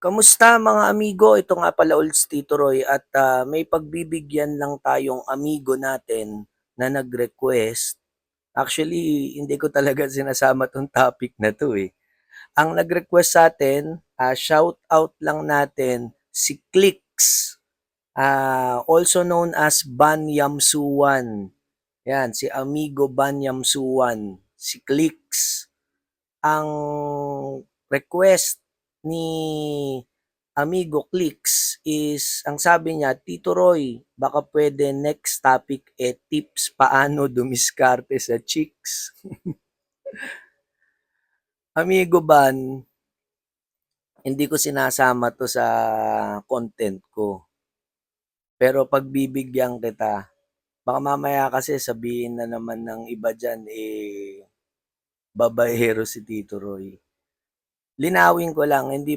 Kamusta mga amigo? Ito nga pala ulit Tito Roy at may pagbibigyan lang tayong amigo natin na nag-request. Actually, hindi ko talaga sinasama 'tong topic na 'to, eh. Ang nag-request sa'tin, shout out lang natin si Clicks, also known as Banyamsuwan. 'Yan, si amigo Banyamsuwan, si Clicks. Ang request ni Amigo Clicks is, ang sabi niya, Tito Roy, baka pwede next topic tips paano dumiskarte sa chicks. Amigo Ban, hindi ko sinasama to sa content ko. Pero pagbibigyan kita, baka mamaya kasi sabihin na naman ng iba dyan, babaero si Tito Roy. Linawin ko lang, hindi